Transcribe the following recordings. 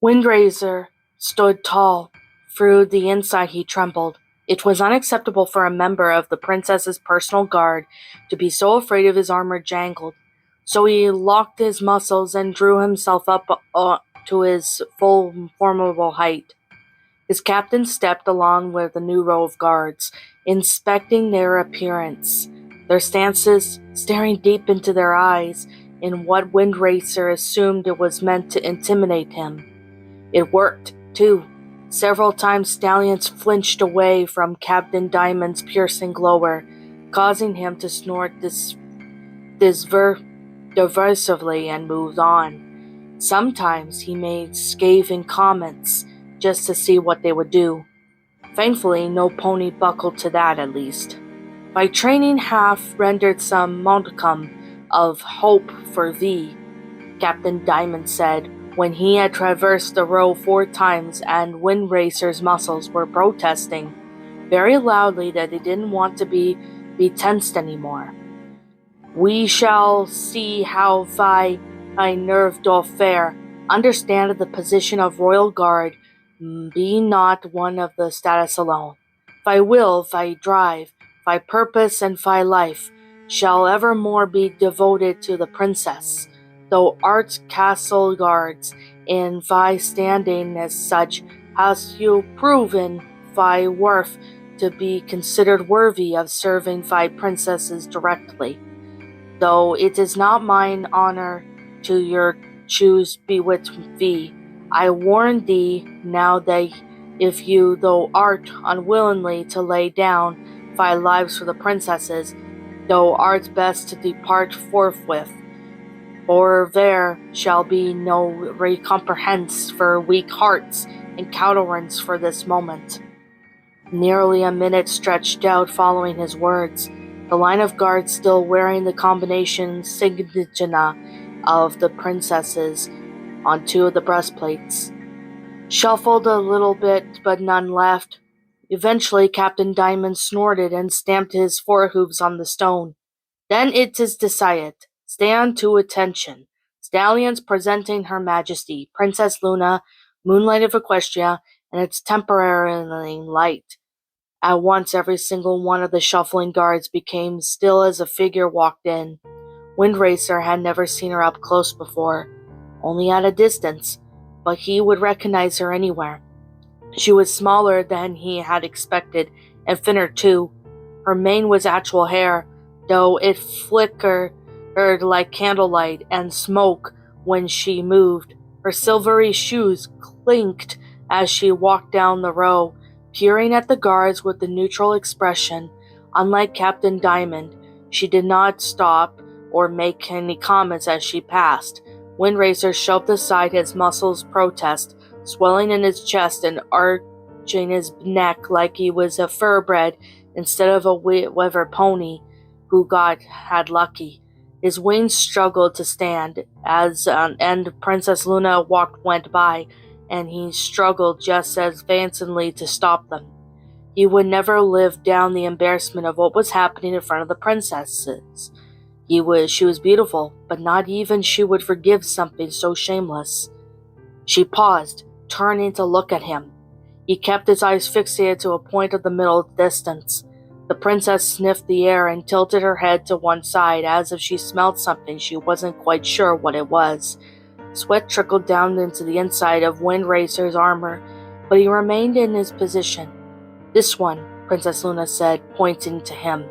Windraiser stood tall. Through the inside he trembled. It was unacceptable for a member of the princess's personal guard to be so afraid of his armor jangled, so he locked his muscles and drew himself up to his full formidable height. His captain stepped along with the new row of guards, inspecting their appearance, their stances, staring deep into their eyes in what Windracer assumed it was meant to intimidate him. It worked, too. Several times stallions flinched away from Captain Diamond's piercing glower, causing him to snort diversively and moved on. Sometimes he made scathing comments just to see what they would do. Thankfully, no pony buckled to that, at least. My training half rendered some modicum of hope for thee, Captain Diamond said, when he had traversed the row 4 times and Windracer's muscles were protesting very loudly that they didn't want to be tensed anymore. We shall see how thy nerve doth fare. Understand the position of royal guard, be not one of the status alone. Thy will, thy drive, thy purpose, and thy life shall evermore be devoted to the princess. Though art castle guards in thy standing as such, hast you proven thy worth to be considered worthy of serving thy princesses directly. Though it is not mine honor to your choose be with thee, I warn thee now that if you, though art unwillingly to lay down thy lives for the princesses, thou art best to depart forthwith, for there shall be no recompense for weak hearts and cowardice for this moment. Nearly a minute stretched out following his words, the line of guards still wearing the combination insignia of the princesses on 2 of the breastplates. Shuffled a little bit, but none left. Eventually Captain Diamond snorted and stamped his forehooves on the stone. Then it is decided. Stand to attention. Stallions presenting Her Majesty, Princess Luna, Moonlight of Equestria, and its temporarily light. At once every single one of the shuffling guards became still as a figure walked in. Windracer had never seen her up close before, only at a distance, but he would recognize her anywhere. She was smaller than he had expected, and thinner too. Her mane was actual hair, though it flickered like candlelight and smoke when she moved. Her silvery shoes clinked as she walked down the row, peering at the guards with a neutral expression. Unlike Captain Diamond, she did not stop or make any comments as she passed. Windracer shoved aside his muscles protest, swelling in his chest and arching his neck like he was a thoroughbred instead of a weather pony who had lucky. His wings struggled to stand as and Princess Luna went by, and he struggled just as valiantly to stop them. He would never live down the embarrassment of what was happening in front of the princesses. She was beautiful, but not even she would forgive something so shameless. She paused, turning to look at him. He kept his eyes fixated to a point of the middle distance. The princess sniffed the air and tilted her head to one side as if she smelled something she wasn't quite sure what it was. Sweat trickled down into the inside of Windracer's armor, but he remained in his position. This one, Princess Luna said, pointing to him.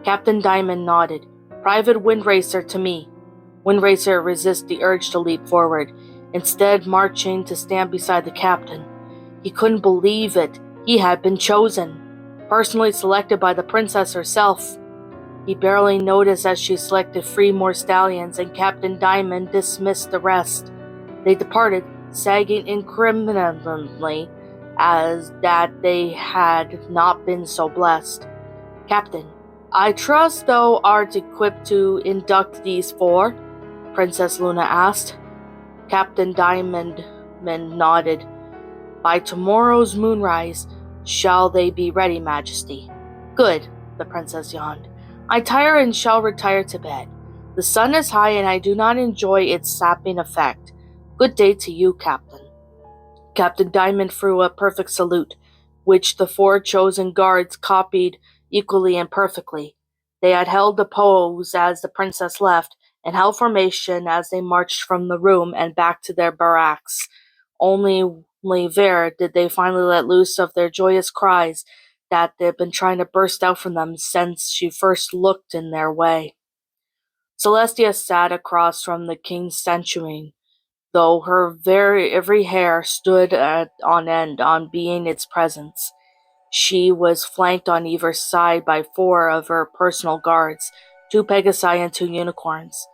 Captain Diamond nodded. Private Windracer to me. Windracer resisted the urge to leap forward, instead marching to stand beside the captain. He couldn't believe it. He had been chosen. Personally selected by the princess herself. He barely noticed as she selected 3 more stallions and Captain Diamond dismissed the rest. They departed, sagging incriminatingly as that they had not been so blessed. Captain, I trust thou art equipped to induct these 4? Princess Luna asked. Captain Diamond nodded. By tomorrow's moonrise, shall they be ready, Majesty? Good, the princess yawned. I tire and shall retire to bed. The sun is high and I do not enjoy its sapping effect. Good day to you, Captain. Captain Diamond threw a perfect salute, which the 4 chosen guards copied equally and perfectly. They had held the pose as the princess left, and held formation as they marched from the room and back to their barracks. Only there did they finally let loose of their joyous cries that they'd been trying to burst out from them since she first looked in their way. Celestia sat across from the king's centurion, though her every hair stood on end on being its presence. She was flanked on either side by 4 of her personal guards, 2 Pegasi and 2 unicorns.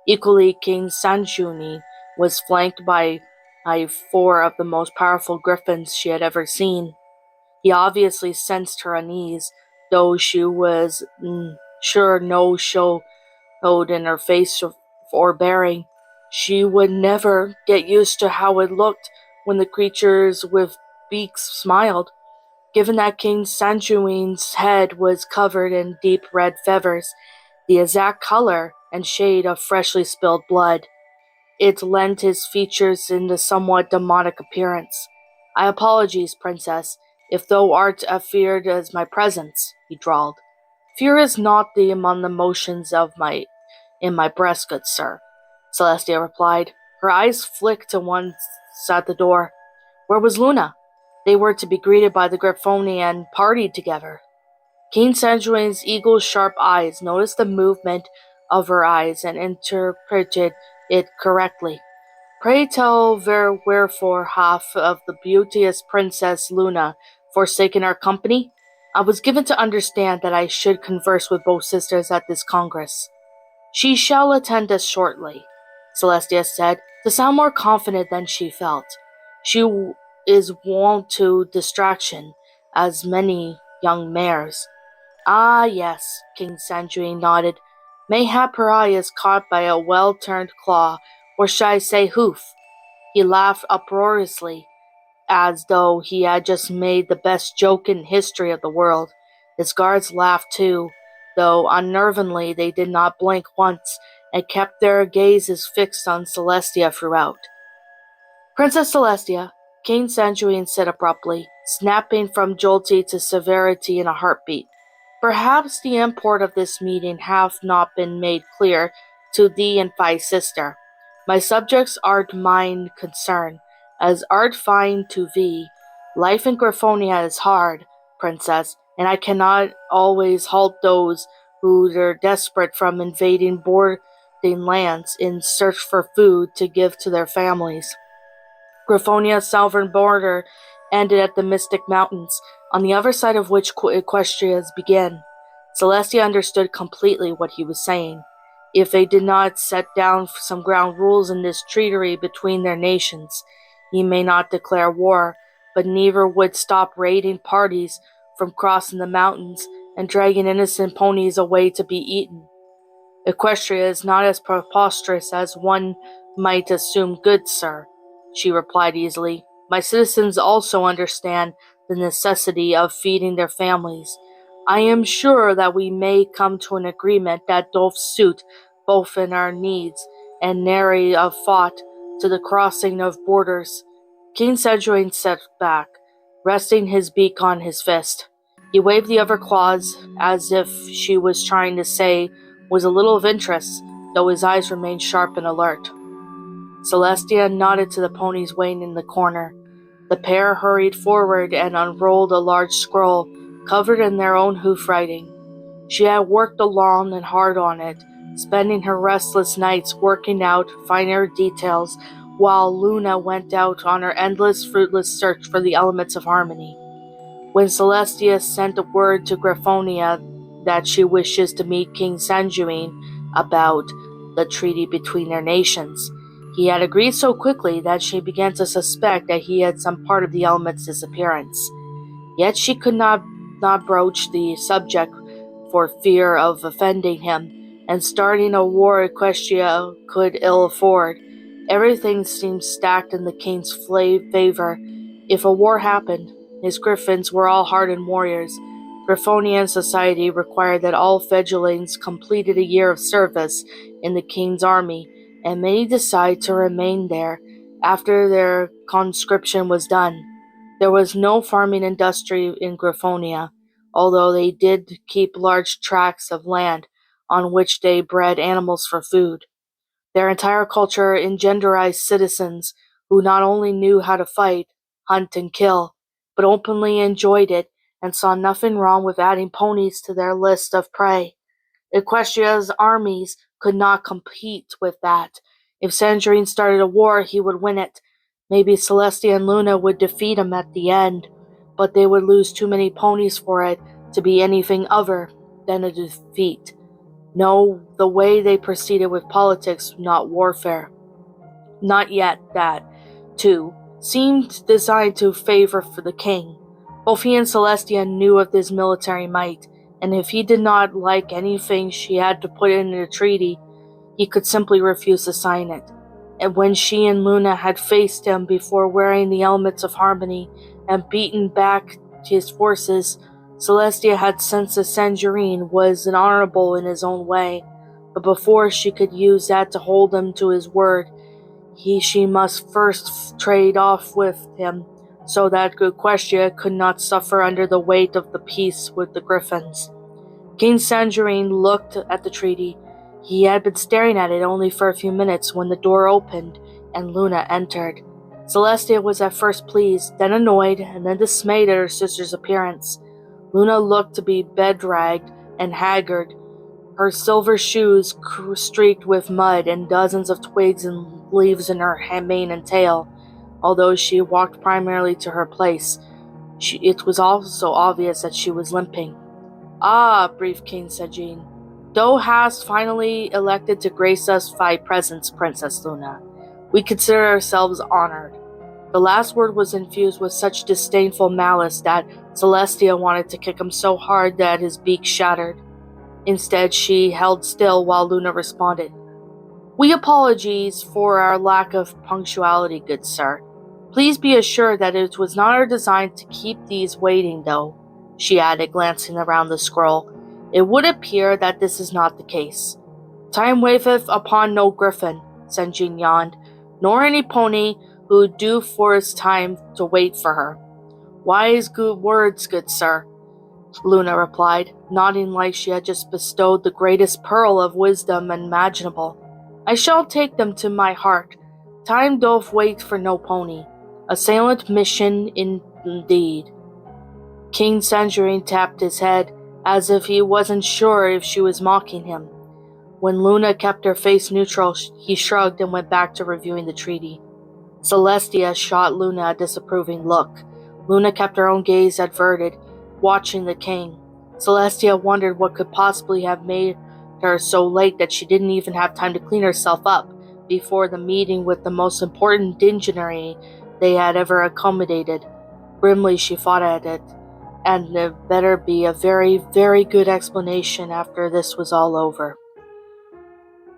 Equally, King Sanjuni was flanked by 4 of the most powerful griffins she had ever seen. He obviously sensed her unease, though she was sure no show in her face or bearing. She would never get used to how it looked when the creatures with beaks smiled, given that King Sanjuine's head was covered in deep red feathers, the exact color and shade of freshly spilled blood. It lent his features in the somewhat demonic appearance. "I apologize, princess, if thou art afeard as my presence," he drawled. "Fear is not among the motions in my breast, good sir," Celestia replied. Her eyes flicked to once at the door. Where was Luna? They were to be greeted by the Griffoni and partied together. King Sanjuine's eagle-sharp eyes noticed the movement of her eyes and interpreted it correctly. "Pray tell wherefore hath of the beauteous Princess Luna forsaken our company? I was given to understand that I should converse with both sisters at this congress." "She shall attend us shortly," Celestia said, to sound more confident than she felt. "She is wont to distraction, as many young mares." "Ah, yes," King Sanjuine nodded. "Mayhap her eye is caught by a well-turned claw, or shall I say hoof?" He laughed uproariously, as though he had just made the best joke in history of the world. His guards laughed too, though unnervingly they did not blink once, and kept their gazes fixed on Celestia throughout. "Princess Celestia," King Sanjuine said abruptly, snapping from jollity to severity in a heartbeat, "perhaps the import of this meeting hath not been made clear to thee and thy sister. My subjects art mine concern, as art thine to thee. Life in Griffonia is hard, princess, and I cannot always halt those who are desperate from invading boarding lands in search for food to give to their families. Griffonia's southern border ended at the Mystic Mountains, on the other side of which Equestrias begin. Celestia understood completely what he was saying. If they did not set down some ground rules in this treaty between their nations, he may not declare war, but neither would stop raiding parties from crossing the mountains and dragging innocent ponies away to be eaten. "Equestria is not as preposterous as one might assume, good sir," she replied easily. "My citizens also understand the necessity of feeding their families. I am sure that we may come to an agreement that doth suit both in our needs and nary of thought to the crossing of borders." King Cedrine stepped back, resting his beak on his fist. He waved the other claws as if she was trying to say was a little of interest, though his eyes remained sharp and alert. Celestia nodded to the ponies waiting in the corner. The pair hurried forward and unrolled a large scroll, covered in their own hoof writing. She had worked long and hard on it, spending her restless nights working out finer details, while Luna went out on her endless, fruitless search for the elements of harmony. When Celestia sent a word to Griffonia that she wishes to meet King Sanjuine about the treaty between their nations, he had agreed so quickly that she began to suspect that he had some part of the element's disappearance. Yet she could not broach the subject for fear of offending him, and starting a war Equestria could ill afford. Everything seemed stacked in the king's favor. If a war happened, his griffins were all hardened warriors. Griffonian society required that all Fedulines completed a year of service in the king's army, and many decided to remain there after their conscription was done. There was no farming industry in Griffonia, although they did keep large tracts of land on which they bred animals for food. Their entire culture engenderized citizens who not only knew how to fight, hunt, and kill, but openly enjoyed it and saw nothing wrong with adding ponies to their list of prey. Equestria's armies could not compete with that. If Sandrine started a war, he would win it. Maybe Celestia and Luna would defeat him at the end, but they would lose too many ponies for it to be anything other than a defeat. No, the way they proceeded with politics, not warfare. Not yet, that, too, seemed designed to favor for the king. Both he and Celestia knew of this military might, and if he did not like anything she had to put in the treaty, he could simply refuse to sign it. And when she and Luna had faced him before wearing the elements of harmony and beaten back his forces, Celestia had sensed that Sangerine was honorable in his own way, but before she could use that to hold him to his word, she must first trade off with him, so that Equestria could not suffer under the weight of the peace with the Griffins. King Sangerine looked at the treaty. He had been staring at it only for a few minutes when the door opened and Luna entered. Celestia was at first pleased, then annoyed, and then dismayed at her sister's appearance. Luna looked to be bedraggled and haggard, her silver shoes streaked with mud and dozens of twigs and leaves in her mane and tail. Although she walked primarily to her place, it was also obvious that she was limping. "Ah," breathed King Sajin. "Thou hast finally elected to grace us thy presence, Princess Luna. We consider ourselves honored." The last word was infused with such disdainful malice that Celestia wanted to kick him so hard that his beak shattered. Instead, she held still while Luna responded. "We apologize for our lack of punctuality, good sir. Please be assured that it was not our design to keep these waiting, though," she added, glancing around the scroll. "It would appear that this is not the case." "Time waiteth upon no griffin," Senjin yawned, "nor any pony who do force time to wait for her." "Wise good words, good sir," Luna replied, nodding like she had just bestowed the greatest pearl of wisdom imaginable. "I shall take them to my heart. Time doth wait for no pony. A silent mission indeed." King Sangerine tapped his head, as if he wasn't sure if she was mocking him. When Luna kept her face neutral, he shrugged and went back to reviewing the treaty. Celestia shot Luna a disapproving look. Luna kept her own gaze averted, watching the king. Celestia wondered what could possibly have made her so late that she didn't even have time to clean herself up before the meeting with the most important dignitary they had ever accommodated. Grimly she fought at it, and there better be a very, very good explanation after this was all over.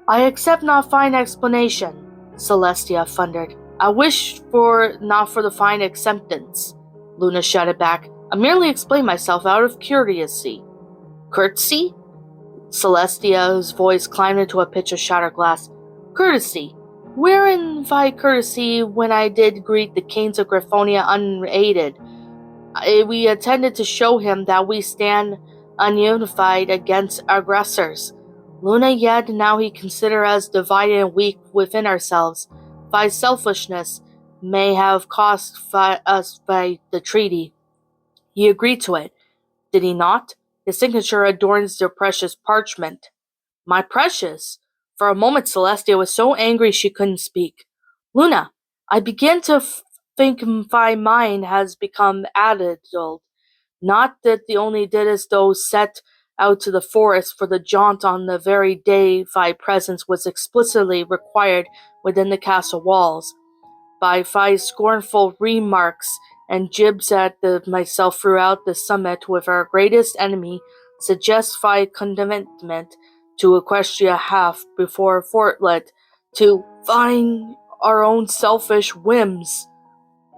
"I accept not fine explanation," Celestia thundered. "I wish for not for the fine acceptance," Luna shouted back. "I merely explain myself out of curiosity." "Courtesy?" Celestia's voice climbed into a pitch of shattered glass. "Courtesy? Wherein thy courtesy when I did greet the kings of Griffonia unaided? We intended to show him that we stand ununified against aggressors. Luna yet now he consider us divided and weak within ourselves. Thy selfishness may have cost us by the treaty. He agreed to it, did he not? His signature adorns the precious parchment." "My precious?" For a moment Celestia was so angry she couldn't speak. "Luna, I begin to think thy mind has become addled. Not that the only didst thou set out to the forest for the jaunt on the very day thy presence was explicitly required within the castle walls. By thy scornful remarks and jibs at myself throughout the summit with our greatest enemy suggest thy commitment to Equestria half before Fortlet to thine our own selfish whims."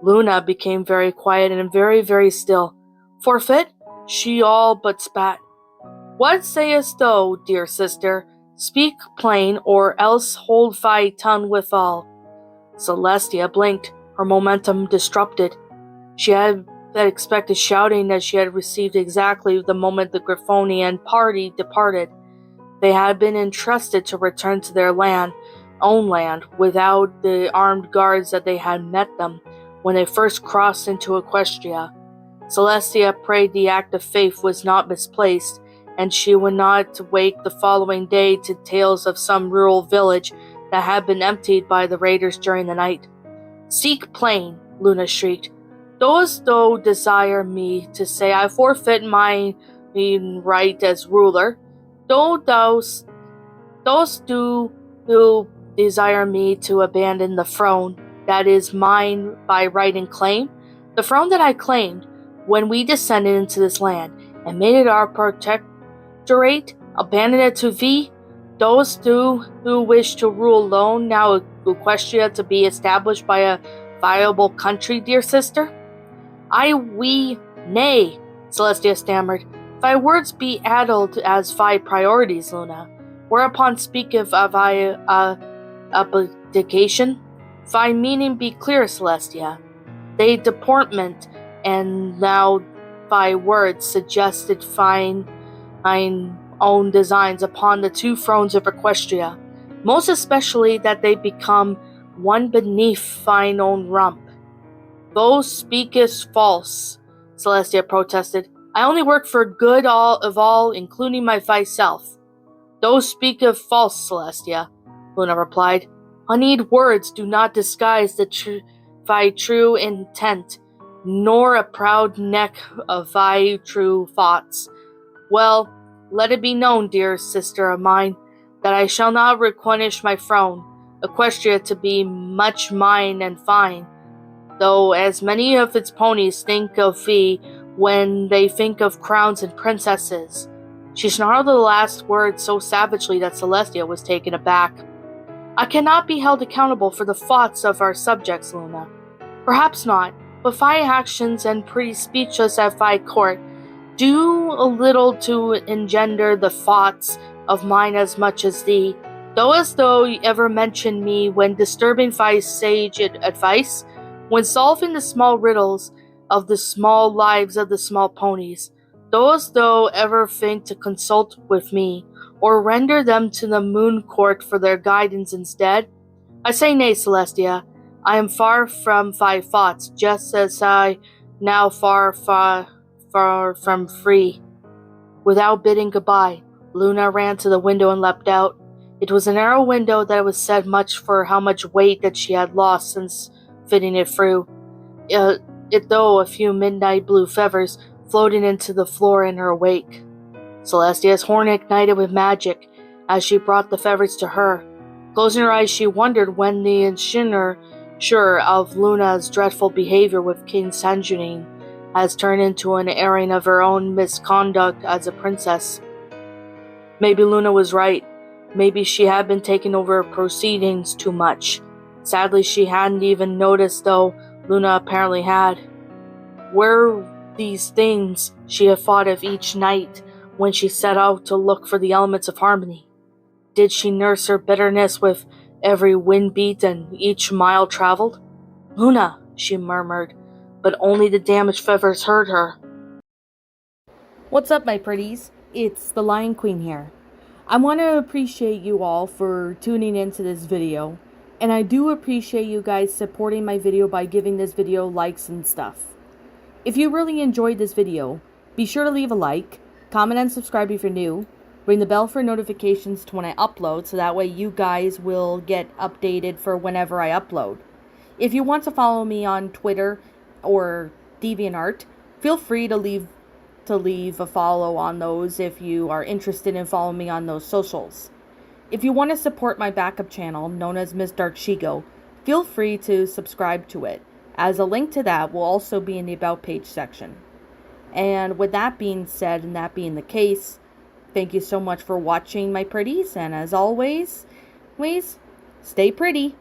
Luna became very quiet and very, very still. "Forfeit?" she all but spat. "What sayest thou, dear sister? Speak plain, or else hold thy tongue withal." Celestia blinked. her momentum disrupted. She had expected shouting that she had received exactly the moment the Griffonian party departed. They had been entrusted to return to their own land, without the armed guards that they had met them when they first crossed into Equestria. Celestia prayed the act of faith was not misplaced, and she would not wake the following day to tales of some rural village that had been emptied by the raiders during the night. "Seek plain," Luna shrieked. "Those thou desire me to say I forfeit my right as ruler. Those do desire me to abandon the throne that is mine by right and claim, the throne that I claimed when we descended into this land and made it our protectorate, abandon it to thee. Those who wish to rule alone now Equestria to be established by a viable country, dear sister?" Nay, Celestia stammered. "Thy words be addled as thy priorities, Luna. Whereupon speaketh of thy abdication? Thy meaning be clear, Celestia. Thy deportment, and now thy words suggested thine own designs upon the two thrones of Equestria, most especially that they become one beneath thine own rump." "Thou speakest false," Celestia protested. "I only work for good of all, including my thyself." "Thou speakest false, Celestia," Luna replied. "Honeyed words do not disguise thy true intent, nor a proud neck of thy true thoughts. Well, let it be known, dear sister of mine, that I shall not relinquish my throne, Equestria to be much mine and fine, though as many of its ponies think of thee when they think of crowns and princesses." She snarled the last word so savagely that Celestia was taken aback. "I cannot be held accountable for the thoughts of our subjects, Luna. Perhaps not, but thy actions and pretty speeches at thy court do a little to engender the thoughts of mine as much as thee. Though as thou ever mentioned me when disturbing thy sage advice, when solving the small riddles of the small lives of the small ponies, though as thou ever think to consult with me, or render them to the moon court for their guidance instead, I say nay, Celestia. I am far from thy thoughts, just as I now far from free." Without bidding goodbye, Luna ran to the window and leapt out. It was a narrow window that was said much for how much weight that she had lost since fitting it through. It though a few midnight blue feathers floating into the floor in her wake. Celestia's horn ignited with magic as she brought the feathers to her. Closing her eyes, she wondered when the ensurer of Luna's dreadful behavior with King Sanjunin has turned into an airing of her own misconduct as a princess. Maybe Luna was right. Maybe she had been taking over proceedings too much. Sadly, she hadn't even noticed, though Luna apparently had. Were these things she had thought of each night when she set out to look for the elements of harmony? Did she nurse her bitterness with every wind beat and each mile traveled? "Luna," she murmured, but only the damaged feathers heard her. What's up, my pretties? It's the Lion Queen here. I want to appreciate you all for tuning into this video, and I do appreciate you guys supporting my video by giving this video likes and stuff. If you really enjoyed this video, be sure to leave a like, comment and subscribe if you're new, ring the bell for notifications to when I upload so that way you guys will get updated for whenever I upload. If you want to follow me on Twitter or DeviantArt, feel free to leave a follow on those if you are interested in following me on those socials. If you want to support my backup channel, known as Miss Dark Shigo, feel free to subscribe to it, as a link to that will also be in the About page section. And with that being said, and that being the case, thank you so much for watching, my pretties, and as always, please stay pretty.